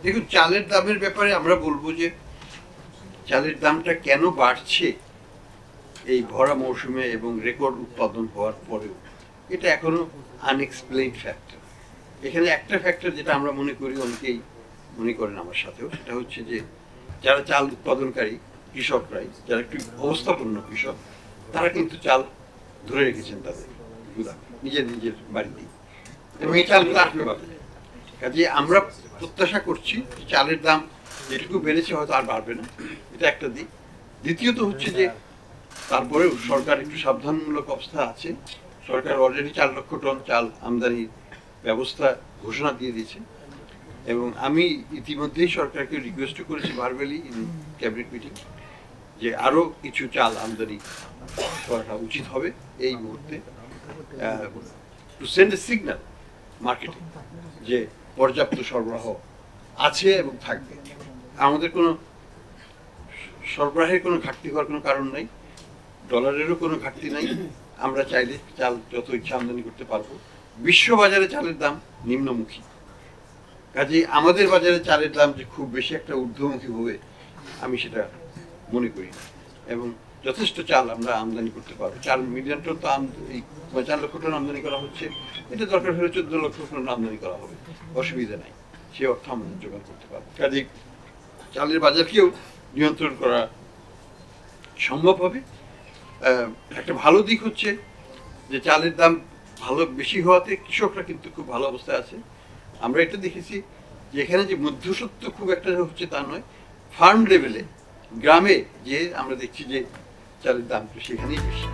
দেখুন, চালের দামের ব্যাপারে আমরা বলবো যে চালের দামটা কেন বাড়ছে এই ভরা মৌসুমে এবং রেকর্ড উৎপাদন হওয়ার পরেও, এটা এখনো আনএক্সপ্লেইনড ফ্যাক্টর। এখানে একটা ফ্যাক্টর যেটা আমরা মনে করি, অনেকেই মনে করেন আমার সাথেও, সেটা হচ্ছে যে যারা চাল উৎপাদনকারী কৃষকরাই, যারা একটু অবস্থাপন্ন কৃষক, তারা কিন্তু চাল ধরে রেখেছেন তাদের নিজের নিজের বাড়িতেই, এবং এই চালগুলো আসবে বাজারে। কাজে আমরা প্রত্যাশা করছি চালের দাম যেটুকু বেড়েছে হয়তো আর বাড়বে না, এটা একটা দিক। দ্বিতীয়ত হচ্ছে যে তারপরেও সরকার একটু সাবধানমূলক অবস্থা আছে। সরকার অলরেডি 4 লক্ষ টন চাল আমদানির ব্যবস্থা ঘোষণা দিয়ে দিয়েছে, এবং আমি ইতিমধ্যেই সরকারকে রিকোয়েস্ট করেছি ভার্বালি ইন ক্যাবিনেট মিটিং যে আরও কিছু চাল আমদানি করাটা উচিত হবে এই মুহূর্তে, টু সেন্ড এ সিগন্যাল মার্কেটে যে পর্যাপ্ত সরবরাহ আছে এবং থাকবে। আমাদের কোনো সরবরাহের কোনো ঘাটতি হওয়ার কোনো কারণ নাই, ডলারেরও কোনো ঘাটতি নাই। আমরা চাইলে চাল যত ইচ্ছা আমদানি করতে পারবো। বিশ্ব বাজারে চালের দাম নিম্নমুখী, কাজে আমাদের বাজারে চালের দাম যে খুব বেশি একটা ঊর্ধ্বমুখী হবে আমি সেটা মনে করি না, এবং যথেষ্ট চাল আমরা আমদানি করতে পারবো। 4 মিলিয়ন টন তো 4 লক্ষ টন আমদানি করা হচ্ছে, এটা দরকার হলে 14 লক্ষ টন আমদানি করা হবে, অসুবিধা নাই, সে অর্থ আমরা জোগাড় করতে পারবো। কাজে চালের বাজারকেও নিয়ন্ত্রণ করা সম্ভব হবে। একটা ভালো দিক হচ্ছে যে চালের দাম বেশি হওয়াতে কৃষকরা কিন্তু খুব ভালো অবস্থায় আছে। আমরা এটা দেখেছি যে এখানে যে মধ্যস্বত্ব খুব একটা হচ্ছে তা নয়, ফার্ম লেভেলে গ্রামে যে আমরা দেখছি যে চালের দাম সেখানেই বেশি।